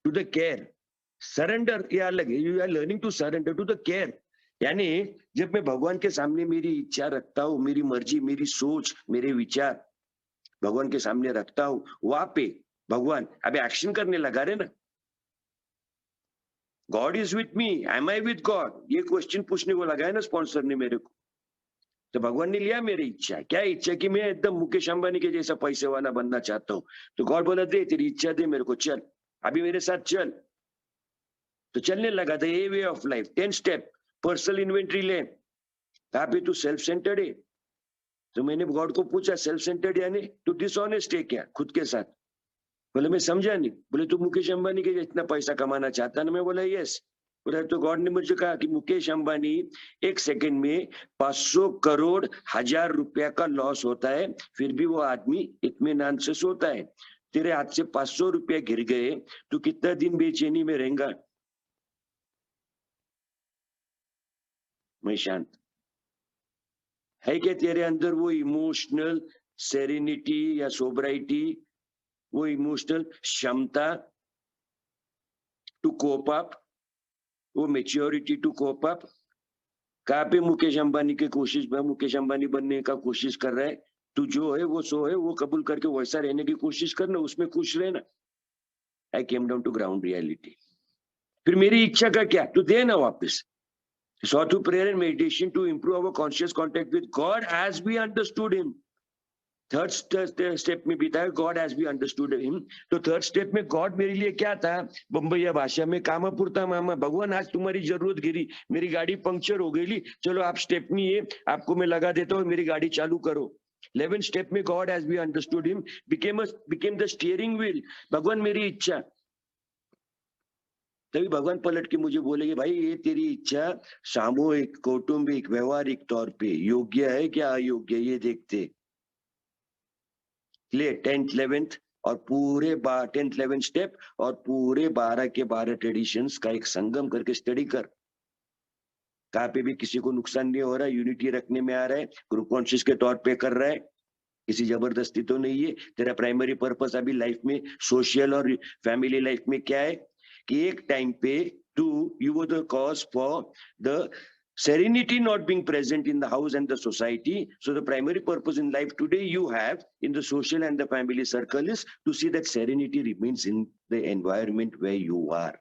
to the care. Surrender ये अलग है, you are learning to surrender to the care. यानी जब मैं भगवान के सामने मेरी इच्छा रखता हूँ, मेरी मर्जी, मेरी सोच, मेरे विचार भगवान के सामने रखता हूँ, वहां पे भगवान अभी एक्शन करने लगा रहे ना। God is with me, am I with God, ये क्वेश्चन पूछने को लगा है ना स्पॉन्सर ने मेरे को। तो भगवान ने लिया मेरी इच्छा। क्या इच्छा? कि मैं एकदम मुकेश अंबानी के जैसा पैसे वाला बनना चाहता हूँ। तो गॉड बोला दे तेरी इच्छा दे मेरे को, चल अभी मेरे साथ चल। तो चलने लगा था। A way of life, 10 step, personal inventory ले। कहा पे तू सेल्फ सेंटर्ड है? तो मैंने गॉड को पूछा सेल्फ सेंटर्ड यानी तू डिसऑनेस्ट है क्या खुद के साथ? बोले मैं समझा नहीं। बोले तू मुकेश अंबानी के इतना पैसा कमाना चाहता ना? मैं बोला यस। बोला तो गॉड ने मुझे कहा कि मुकेश अंबानी 1 सेकंड में 500 करोड़ 1000 रुपया का लॉस होता है, फिर भी वो आदमी इत्मीनान से सोता है। तेरे हाथ से 500 रुपया गिर गए, तू कितना दिन बेचैनी में रहेगा? मैं शांत। है क्या तेरे अंदर वो इमोशनल सेरेनिटी या सोबराइटी, वो इमोशनल क्षमता टू कोप अप, वो मेच्योरिटी टू कोप अप? कहाँ पे मुकेश अंबानी की कोशिश में मुकेश अंबानी बनने का कोशिश कर रहा है? तू जो है वो सो है, वो कबूल करके वैसा रहने की कोशिश करना, उसमें खुश रहना। I came down to ground reality. फिर मेरी इच्छा का क्या? तू दे ना वापस। So through prayer and meditation to improve our conscious contact with God as we understood Him. Third step में भी था God as we understood him. तो थर्ड स्टेप में गॉड मेरे लिए क्या था, बम्बईया भाषा में कामापुरता मामा, भगवान आज तुम्हारी जरूरत गिरी, मेरी गाड़ी पंक्चर हो गई, चलो आप स्टेप नहीं है, आपको मैं लगा देता हूँ, मेरी गाड़ी चालू करो। 11 स्टेप में God as we understood him became the steering wheel. भगवान मेरी इच्छा, तभी भगवान पलट के मुझे बोलेंगे भाई ये तेरी इच्छा सामूहिक कौटुंबिक व्यवहारिक तौर पे योग्य है क्या अयोग्य, ये देखते। ले 10th 11th और पूरे 10th 11th स्टेप और पूरे 12 के 12 ट्रेडिशंस का एक संगम करके स्टडी कर। कहाँ पे भी किसी को नुकसान नहीं हो रहा, यूनिटी रखने में आ रहा है, ग्रुप कॉन्शियस के तौर पे कर रहा है, किसी जबरदस्ती तो नहीं है। तेरा प्राइमरी पर्पस अभी लाइफ में सोशल और फैमिली लाइफ में क्या है कि एक टाइम पे you were the cause for the serenity not being present in the house and the society. So the primary purpose in life today you have in the social and the family circle is to see that serenity remains in the environment where you are.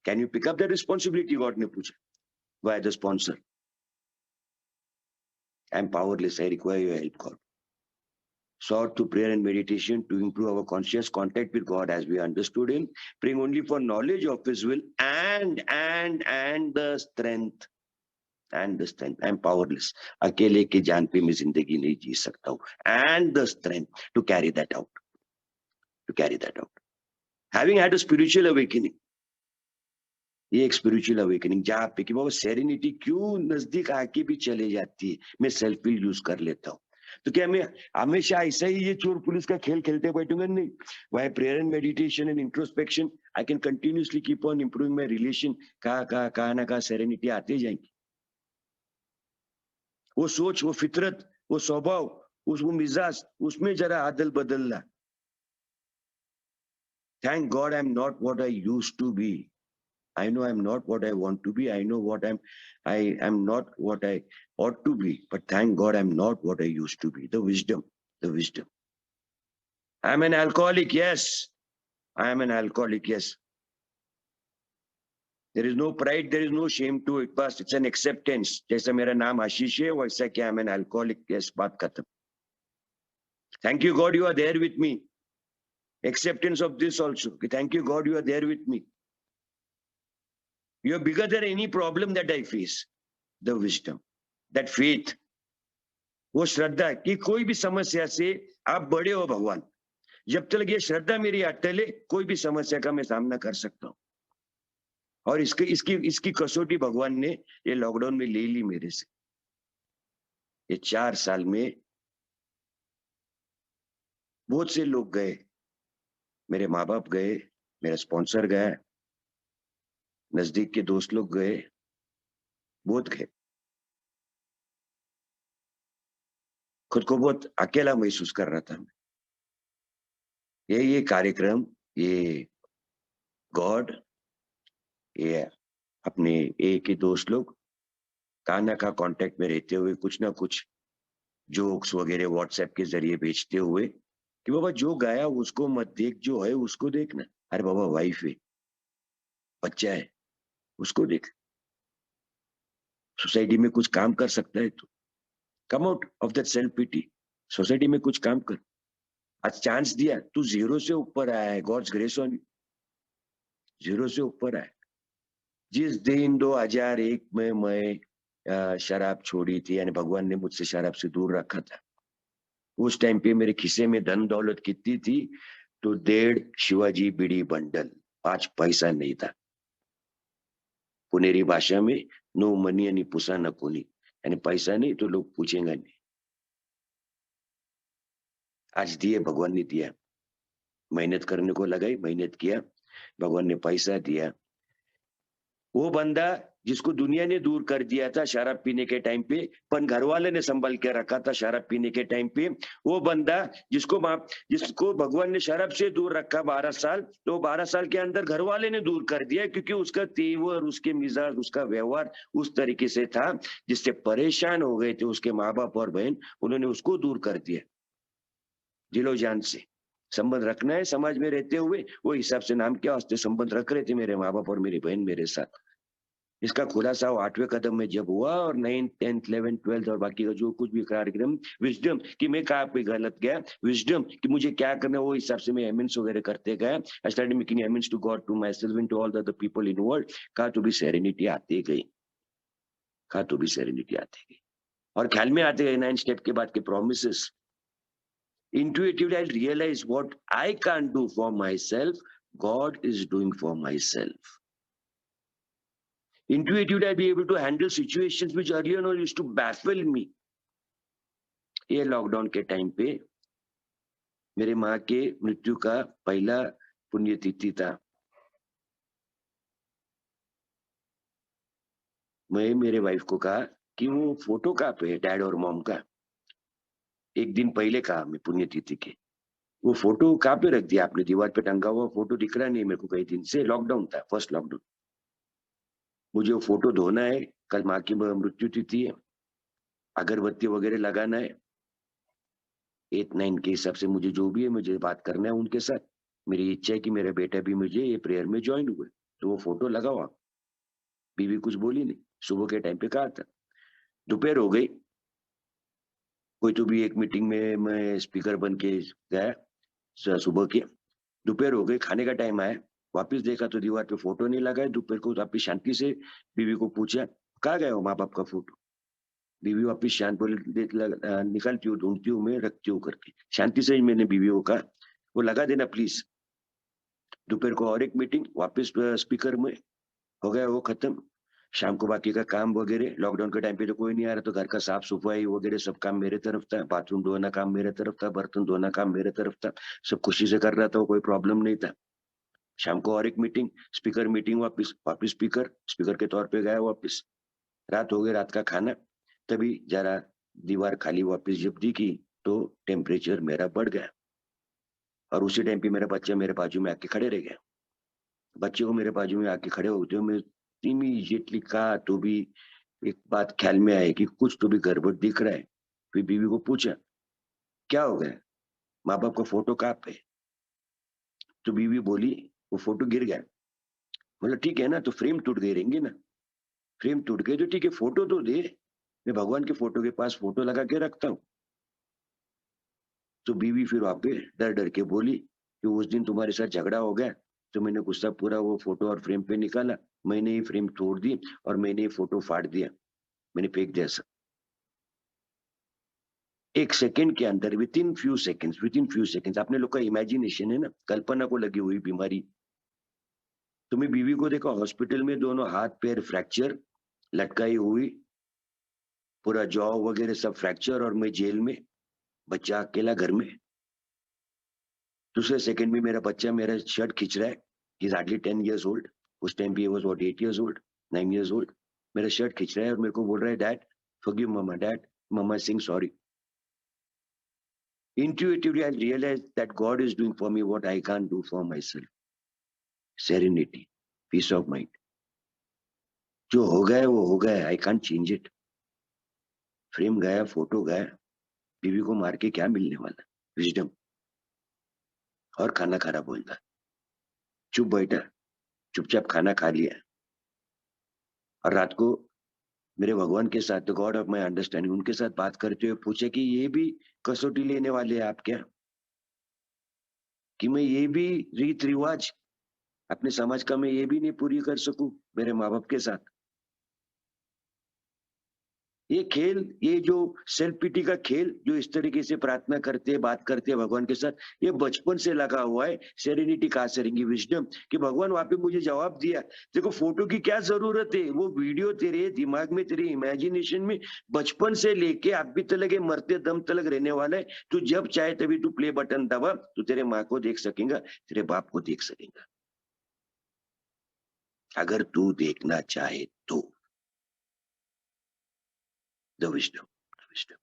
Can you pick up that responsibility? God ne pucha. Why the sponsor? I'm powerless. I require your help, God. Sought to prayer and meditation to improve our conscious contact with God as we understood Him, praying only for knowledge of His will and the strength. And the strength. I'm powerless. अकेले के जान पे मैं जिंदगी नहीं जी सकता हूँ. And the strength to carry that out. To carry that out. Having had a spiritual awakening. ये एक स्पिरिचुअल अवेकनिंग जहाँ पे कि बाबा सेरेनिटी क्यों नजदीक आके भी चले जाती है, मैं सेल्फ विल यूज कर लेता हूँ। तो क्या मैं हमेशा ऐसा ही ये चोर पुलिस का खेल खेलते बैठूंगा? नहीं। By prayer and meditation and introspection I can continuously keep on improving my relation. कहा ना कहा सेरेनिटी आते जाएंगी। वो सोच, वो फितरत, वो स्वभाव, वो मिजाज, उसमें जरा आदल बदलना। Thank God I am not what I used to be. I know I'm not what I want to be. I know I am not what I ought to be. But thank God I'm not what I used to be. The wisdom. I'm an alcoholic. Yes. I am an alcoholic. Yes. There is no pride. There is no shame to it. But it's an acceptance. जैसा मेरा नाम आशीष है, वैसा क्या I'm an alcoholic. Yes. बात खत्म. Thank you God you are there with me. Acceptance of this also. Thank you God you are there with me. You are bigger than any problem that I face. The wisdom, that faith, वो श्रद्धा कि कोई भी समस्या से आप बड़े हो भगवान, जब तक ये श्रद्धा मेरी अटल है कोई भी समस्या का मैं सामना कर सकता हूँ। और इसकी कसौटी भगवान ने ये लॉकडाउन में ले ली मेरे से। ये 4 साल में बहुत से लोग गए, मेरे माँ बाप गए, मेरा स्पॉन्सर गया, नजदीक के दोस्त लोग गए, बहुत गए। खुद को बहुत अकेला महसूस कर रहा था मैं। ये कार्यक्रम, ये गॉड, ये अपने एक ही दोस्त लोग काना का कांटेक्ट में रहते हुए कुछ ना कुछ जोक्स वगैरह व्हाट्सएप के जरिए भेजते हुए कि बाबा जो गाया उसको मत देख, जो है उसको देखना। अरे बाबा वाइफ है, बच्चा है, उसको देख। सोसाइटी में कुछ काम कर सकता है तो come out of that self pity. Society में कुछ काम कर। आज चांस दिया, तू 0 से ऊपर आया है। God's grace on you. 0 से ऊपर आया। जिस दिन 2001 में मैं शराब छोड़ी थी, यानी भगवान ने मुझसे शराब से दूर रखा था, उस टाइम पे मेरे खिस्से में धन दौलत कितनी थी? तो 1.5 शिवाजी बीड़ी बंडल, 5 पैसा नहीं था। पुनेरी भाषा में नो मनी यानी पुसा न कोनी, यानी पैसा नहीं तो लोग पूछेंगे नहीं। आज दिए, भगवान ने दिया। मेहनत करने को लगाई, मेहनत किया, भगवान ने पैसा दिया। वो बंदा जिसको दुनिया ने दूर कर दिया था शराब पीने के टाइम पे, पर घर वाले ने संभाल के रखा था शराब पीने के टाइम पे, वो बंदा जिसको भगवान ने शराब से दूर रखा 12 साल, तो 12 साल के अंदर घर वाले ने दूर कर दिया, क्योंकि उसका तेवर, उसके मिजाज, उसका व्यवहार उस तरीके से था जिससे परेशान हो गए थे उसके माँ बाप और बहन, उन्होंने उसको दूर कर दिया। दिलो जान से संबंध रखना है समाज में रहते हुए, वो हिसाब से नाम क्या वास्ते संबंध रख रहे थे मेरे माँ बाप और मेरी बहन मेरे साथ। इसका खुलासा 8वें कदम में जब हुआ और 9th 10th 11th 12th और बाकी का जो कुछ भी कार्यक्रम, विजडम कि मैं कहाँ पे गलत गया, विजडम कि मुझे क्या करना है, वो हिसाब से मैं एमेंड्स वगैरह करते गया। I started making amends to God, to myself and to all the other people in world. कहा तो भी सेरेनिटी आती गई, कहा तो भी सेरेनिटी आती गई, और ख्याल में आते गए 9 स्टेप के बाद के promises. Intuitively, I realize what I can't do for myself, God is doing for myself. Intuitively, I'll be able to handle situations which earlier on used to baffle me. ये लॉकडाउन के time पे मेरे माँ के मृत्यु का पहला पुण्यतिथि था। मैं मेरे वाइफ को कहा कि वो फोटो कहाँ पे है डैड और मॉम का। एक दिन पहले कहा मैं पुण्यतिथि के, वो फोटो कहाँ पे रख दिया आपने, दीवार पे टंगा हुआ फोटो दिख रहा नहीं मेरे को कई दिन से, लॉकडाउन था, फर्स्ट लॉकडाउन। मुझे वो फोटो धोना है, कल माँ की मृत्यु तिथि है, अगरबत्ती वगैरह लगाना है, 8-9 के हिसाब से मुझे जो भी है मुझे बात करना है उनके साथ। मेरी इच्छा है कि मेरा बेटा भी मुझे ये प्रेयर में ज्वाइन हुए, तो वो फोटो लगाओ आप। बीवी कुछ बोली नहीं, सुबह के टाइम पे कहा था। दोपहर हो गई, कोई तो भी एक मीटिंग में मैं स्पीकर बन के गया सुबह के। दोपहर हो गई, खाने का टाइम आया, वापस देखा तो दीवार पे फोटो नहीं लगा है। दोपहर को वापिस शांति से बीवी को पूछा, कहाँ गया हो माँ बाप का फोटो? बीवी वापिस शांत बोली, निकालती हूँ, ढूंढती हूँ, मैं रखती हूँ करके। शांति से ही मैंने बीवी को कहा वो लगा देना प्लीज। दोपहर को और एक मीटिंग, वापस स्पीकर में हो गया वो खत्म। शाम को बाकी का काम वगैरह, लॉकडाउन के टाइम पे तो कोई नहीं आ रहा, तो घर का साफ सफाई वगैरह सब काम मेरे तरफ था, बाथरूम धोना काम मेरे तरफ था, बर्तन धोना काम मेरे तरफ था, सब खुशी से कर रहा था, कोई प्रॉब्लम नहीं था। शाम को और एक मीटिंग, स्पीकर मीटिंग, वापिस वापिस स्पीकर स्पीकर के तौर पे गया वापिस। रात हो गई, रात का खाना, तभी जरा दीवार खाली वापिस जब दिखी तो टेम्परेचर मेरा बढ़ गया, और उसी टाइम पे मेरा बच्चा मेरे बाजू में आके खड़े रह गया। बच्चे को मेरे बाजू में आके खड़े होते हुए मैं इमीडिएटली कहा तो भी एक बात ख्याल में आई कि कुछ तो भी गड़बड़ दिख रहा है। फिर बीवी को पूछा क्या हो गया, माँ बाप का फोटो कहाँ पे? तो बीवी बोली वो फोटो गिर गया। मतलब ठीक है ना, तो फ्रेम टूट गई रहेंगे ना, फ्रेम टूट गए तो ठीक है, फोटो तो दे, मैं भगवान के फोटो के पास फोटो लगा के रखता हूँ। तो बीवी फिर वहां पे डर डर के बोली कि उस दिन तुम्हारे साथ झगड़ा हो गया, तो मैंने गुस्सा पूरा वो फोटो और फ्रेम पे निकाला, मैंने ये फ्रेम तोड़ दी और मैंने ये फोटो फाड़ दिया, मैंने फेंक दिया सब। एक सेकंड के अंदर, विद इन फ्यू सेकेंड्स, आपने लोग का इमेजिनेशन है ना, कल्पना को लगी हुई बीमारी। तो मैं बीवी को देखा हॉस्पिटल में, दोनों हाथ पैर फ्रैक्चर, लटकाई हुई, पूरा जॉ वगैरह सब फ्रैक्चर, और मैं जेल में, बच्चा अकेला घर में। दूसरे सेकंड में मेरा बच्चा मेरा शर्ट खींच रहा है, he is hardly 10 years old, उस टाइम पे was what 8 years old, 9 years old, मेरा शर्ट खींच रहा है और मेरे को बोल रहा है dad forgive mama, dad mama sing sorry. Intuitively I realized that God is doing for me what I can't do for myself. Serenity, peace of mind. जो हो गया है वो हो गया है, I can't change it. Frame गया, photo गया, बीवी को मार के क्या मिलने वाला? विजडम। और खाना खराब बोलता, चुप बैठा, चुपचाप खाना खा लिया, और रात को मेरे भगवान के साथ, गॉड ऑफ माई अंडरस्टैंडिंग, उनके साथ बात करते हुए पूछे कि ये भी कसौटी लेने वाले हैं आप क्या, कि मैं ये भी रीत रिवाज अपने समाज का मैं ये भी नहीं पूरी कर सकूं मेरे माँ बाप के साथ? ये खेल, ये जो सेल्फ पिटी का खेल, जो इस तरीके से प्रार्थना करते हैं, बात करते हैं भगवान के साथ, ये बचपन से लगा हुआ है। सेरेनिटी कहाँ से रहेंगी? विजडम, कि भगवान वहां पे मुझे जवाब दिया, देखो फोटो की क्या जरूरत है, वो वीडियो तेरे दिमाग में, तेरे इमेजिनेशन में बचपन से लेके अभी तक के मरते दम तक रहने वाला है। तू जब चाहे तभी तू प्ले बटन दबा, तू तेरे माँ को देख सकेगा, तेरे बाप को देख सकेगा, अगर तू देखना चाहे तो। The wisdom, the wisdom.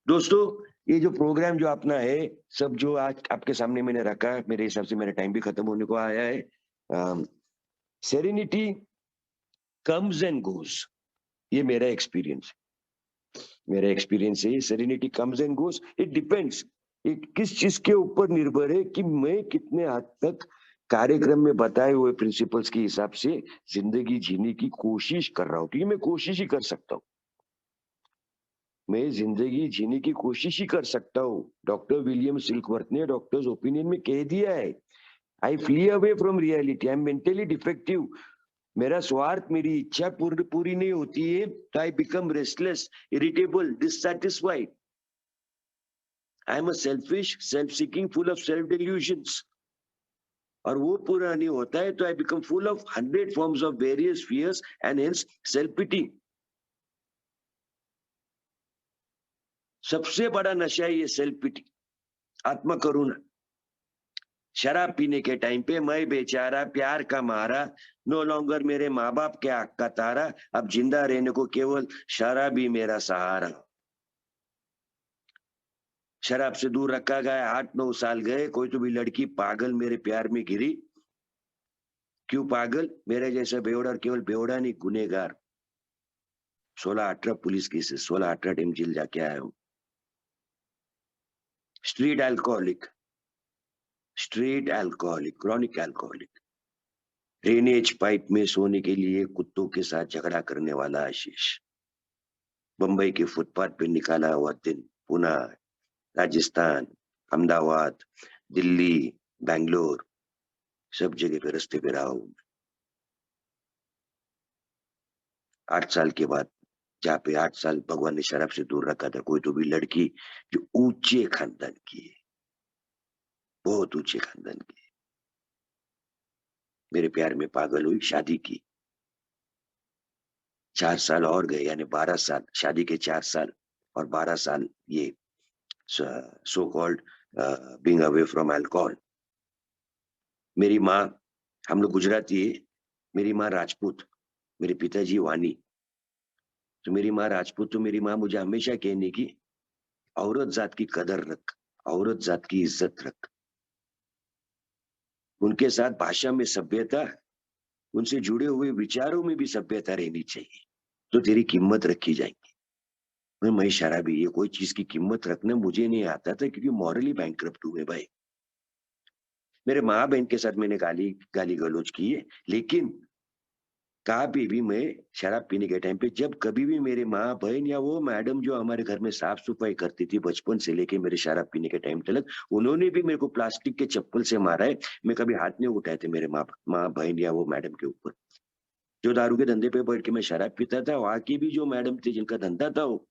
दोस्तों, ये जो प्रोग्राम जो अपना है, सब जो आज आपके सामने मैंने रखा, मेरे हिसाब से मेरा टाइम भी खत्म होने को आया है। सेरेनिटी कम्स एंड गोज, ये मेरा एक्सपीरियंस, मेरा एक्सपीरियंस है। Serenity comes and goes, it depends, किस चीज के ऊपर निर्भर है कि मैं कितने हद तक कार्यक्रम में बताए हुए प्रिंसिपल्स के हिसाब से जिंदगी जीने की कोशिश कर रहा हूँ, क्योंकि मैं कोशिश ही कर सकता हूँ। मैं जिंदगी जीने की कोशिश ही कर सकता हूँ। डॉक्टर विलियम सिल्कवर्थ ने डॉक्टर्स ओपिनियन में कह दिया है, I flee away from reality, I am mentally defective. मेरा स्वार्थ, मेरी इच्छा पूरी नहीं होती है तो I become restless, irritable, dissatisfied. I am a selfish, self seeking, full of self delusions. और वो पूरा नहीं होता है तो I become full of 100 forms of various fears and hence self pity. सबसे बड़ा नशा है ये सेल्फ पिटी, आत्म करुणा। शराब पीने के टाइम पे मैं बेचारा प्यार का मारा, नो लॉन्गर मेरे माँ बाप के आँख का तारा, अब जिंदा रहने को केवल शराब ही मेरा सहारा। शराब से दूर रखा गया, 8-9 साल गए, कोई तो भी लड़की पागल मेरे प्यार में गिरी। क्यों पागल? मेरे जैसा बेवड़ा, केवल बेवड़ा नहीं, गुनेगार। 16-18 पुलिस केसेस, 16-18 टाइम जेल जाके आया हूँ। Street alcoholic, street alcoholic, chronic alcoholic. Drainage pipe में सोने के लिए कुत्तों के साथ झगड़ा करने वाला आशीष। बंबई के फुटपाथ पे निकाला हुआ दिन, पुणे, राजस्थान, अहमदाबाद, दिल्ली, बैंगलोर, सब जगह पे रास्ते पे रहा हूँ। 8 साल के बाद, जहाँ पे 8 साल भगवान ने शराब से दूर रखा था, कोई तो भी लड़की जो ऊंचे खानदान की है, बहुत ऊंचे खानदान की है, मेरे प्यार में पागल हुई, शादी की। 4 साल और गए, यानी 12 साल, शादी के 4 साल और 12 साल ये so called being away from alcohol. मेरी माँ, हम लोग गुजराती है, मेरी माँ राजपूत, मेरे पिताजी वानी। तो मेरी माँ राजपूत, तो मेरी माँ मुझे हमेशा कहने की, औरत जात की कदर रख, औरत जात की इज्जत रख। उनके साथ भाषा में सभ्यता, उनसे जुड़े हुए विचारों में भी सभ्यता रहनी चाहिए, तो तेरी कीमत रखी जाएगी। मैं शराबी, ये कोई चीज की कीमत रखना मुझे नहीं आता था, क्योंकि मॉरली बैंकरप्ट हुए भाई। मेरे माँ बहन के साथ मैंने गाली गलौज की है, लेकिन कहा भी मैं शराब पीने के टाइम पे, जब कभी भी मेरे माँ बहन या वो मैडम जो हमारे घर में साफ सफाई करती थी बचपन से लेके मेरे शराब पीने के टाइम तक, उन्होंने भी मेरे को प्लास्टिक के चप्पल से मारा है। मैं कभी हाथ नहीं उठाए थे मेरे माँ बहन या वो मैडम के ऊपर। जो दारू के धंधे पे बैठ के मैं शराब पीता था, वहां की भी जो मैडम थी जिनका धंधा था वो,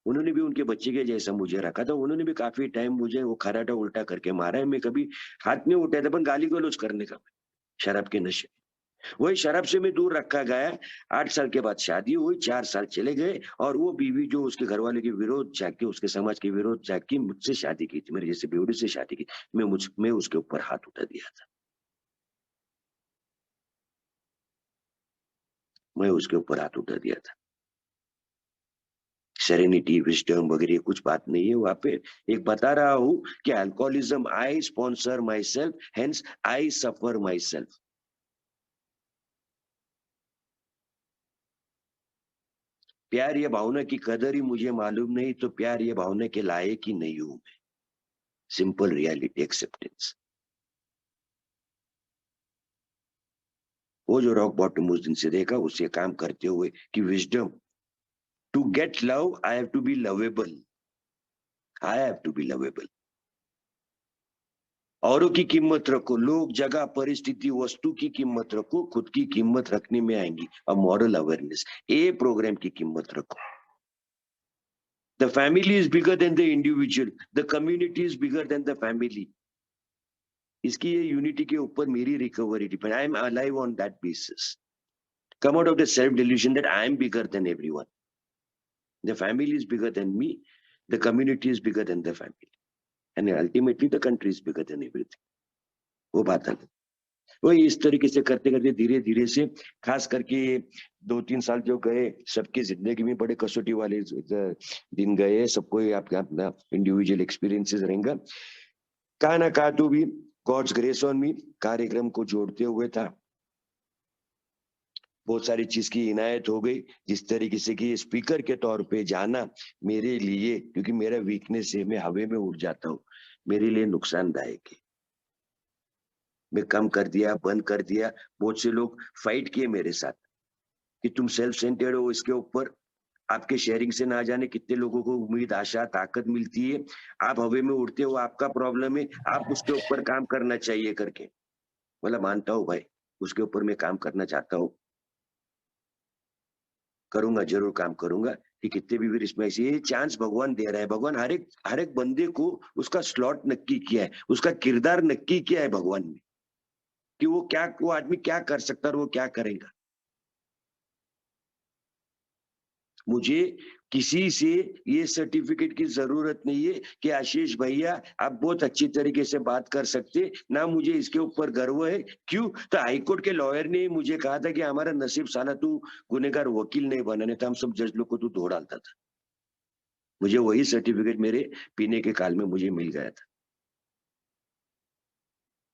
उन्होंने भी उनके बच्चे के जैसा मुझे रखा था। उन्होंने भी काफी टाइम मुझे वो खराटा उल्टा करके मारा है। मैं कभी हाथ नहीं उठाया था, पर गाली गलौज करने का, शराब के नशे। वही शराब से मैं दूर रखा गया। 8 साल के बाद शादी हुई, 4 साल चले गए, और वो बीवी जो उसके घरवाले के विरोध जाके, उसके समाज के विरोध जाके मुझसे शादी की थी, मेरे जैसे बेवड़े से शादी की। मैं उसके ऊपर हाथ उठा दिया था। मैं उसके ऊपर हाथ उठा दिया था। सेरेनिटी, विजडम वगैरह कुछ बात नहीं है वहां पे। एक बता रहा हूं कि alcoholism, I sponsor my self, hence I suffer my self. प्यार ये भावना की कदर ही मुझे मालूम नहीं, तो प्यार ये भावना के लायक ही नहीं हूं मैं। Simple reality acceptance. वो जो रॉक बॉटम उस दिन से देखा, उससे काम करते हुए कि wisdom, to get love I have to be lovable, I have to be lovable. औरों की कीमत रखो, लोग, जगह, परिस्थिति, वस्तु की कीमत रखो, खुद की कीमत रखने में आएंगी। अब मॉरल अवेयरनेस, ए प्रोग्राम की कीमत रखो। The family is bigger than the individual, the community is bigger than the family. इसकी ये यूनिटी के ऊपर मेरी recovery depend. I am alive on that basis. Come out of the self delusion that I am bigger than everyone. The family is bigger than me. The community is bigger than the family. And ultimately the country is bigger than everything. वो बात अलग। वही इस तरीके से करते करते धीरे धीरे से, खास करके 2-3 साल जो गए, सबकी जिंदगी में बड़े कसौटी वाले दिन गए। सबको आपका अपना इंडिविजुअल एक्सपीरियंसेस रहेगा। कहा ना कहा तो भी गॉड्स ग्रेस ऑन मी कार्यक्रम को जोड़ते हुए था। बहुत सारी चीज की इनायत हो गई, जिस तरीके से कि स्पीकर के तौर पे जाना मेरे लिए, क्योंकि मेरा वीकनेस है, मैं हवा में उड़ जाता हूँ, मेरे लिए नुकसानदायक है। मैं कम कर दिया, बंद कर दिया। बहुत से लोग फाइट किए मेरे साथ कि तुम सेल्फ सेंटर्ड हो, इसके ऊपर आपके शेयरिंग से ना जाने कितने लोगों को उम्मीद, आशा, ताकत मिलती है। आप हवा में उड़ते हो, आपका प्रॉब्लम है, आप उसके ऊपर काम करना चाहिए करके। बोला मानता हूँ भाई, उसके ऊपर मैं काम करना चाहता हूँ, करूँगा, ज़रूर काम करूँगा कि कितने भी रिस्क में ऐसे ये चांस भगवान दे रहा है। भगवान हर एक बंदे को उसका स्लॉट नक्की किया है, उसका किरदार नक्की किया है भगवान ने, कि वो आदमी क्या कर सकता है और वो क्या करेगा। मुझे किसी से ये सर्टिफिकेट की ज़रूरत नहीं है कि आशीष भैया आप बहुत अच्छी तरीके से बात कर सकते, ना मुझे इसके ऊपर गर्व है। क्यों? तो हाई कोर्ट के लॉयर ने मुझे कहा था कि हमारा नसीब साला तू गुनहगार वकील नहीं बना, नहीं तो हम सब जज लोग को तू धो डालता था। मुझे वही सर्टिफिकेट मेरे पीने के काल में मुझे मिल गया था।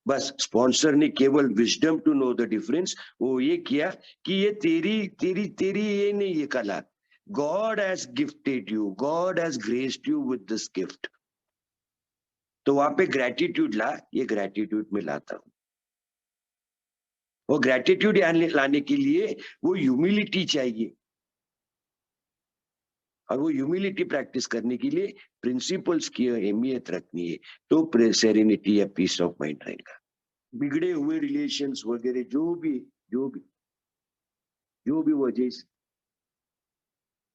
बस स्पॉन्सर ने केवल wisdom to know the difference वो ये किया कि ये तेरी तेरी तेरी ये नहीं ये कला। God has gifted you, God has graced you with this gift. तो वहाँ पे ग्रैटिट्यूड ला, ये ग्रैटिट्यूड में लाता हूँ। और ग्रैटिट्यूड लाने के लिए वो ह्यूमिलिटी चाहिए, और वो ह्यूमिलिटी प्रैक्टिस करने के लिए प्रिंसिपल्स की अहमियत रखनी है, तो सेरेनिटी या पीस ऑफ माइंड रहेगा। बिगड़े हुए रिलेशंस वगैरह जो भी जो भी वजह से,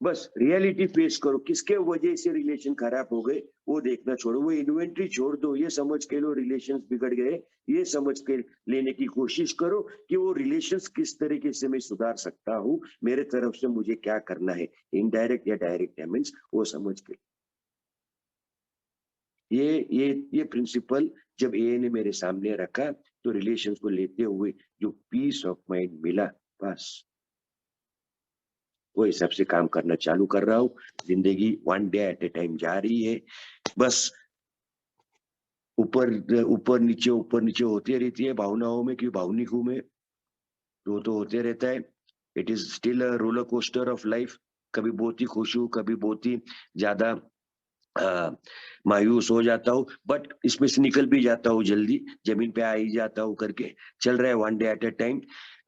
बस रियलिटी फेस करो, किसके वजह से रिलेशन खराब हो गए वो देखना छोड़ो, वो इन्वेंटरी छोड़ दो। ये समझ के लो रिलेशंस बिगड़ गए, ये समझ के लेने की कोशिश करो कि वो रिलेशंस किस तरीके से मैं सुधार सकता हूँ, मेरे तरफ से मुझे क्या करना है, इनडायरेक्ट या डायरेक्ट मीन्स वो समझ के। ये प्रिंसिपल जब ए ने मेरे सामने रखा, तो रिलेशंस को लेते हुए जो पीस ऑफ माइंड मिला, बस वो हिसाब से काम करना चालू कर रहा हूँ। जिंदगी one day at A time जा रही है। बस ऊपर नीचे होती रहती है भावनाओं में, क्योंकि भावनिक हूँ मैं, तो होते रहता है। It is still a roller coaster of life. कभी बहुत ही खुश हूँ, कभी बहुत ही ज्यादा मायूस हो जाता हूँ, बट इसमें से निकल भी जाता हूँ जल्दी, जमीन पे आ ही जाता हूँ करके चल रहा है one day at a time.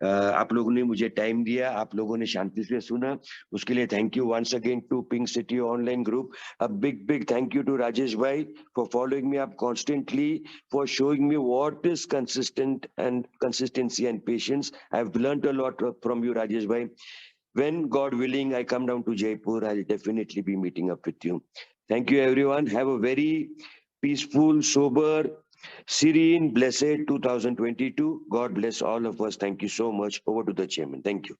आप लोगों ने मुझे टाइम दिया, आप लोगों ने शांति से सुना, उसके लिए thank you once again to pink city online group. A big thank you to Rajesh भाई for following me up constantly, for showing me what is consistent and consistency and patience. I've learned a lot from you, Rajesh bhai. When God willing I come down to Jaipur, I'll definitely be meeting up with you. Thank you everyone. Have a very peaceful, sober, serene, blessed 2022. God bless all of us. Thank you so much. Over to the chairman. Thank you.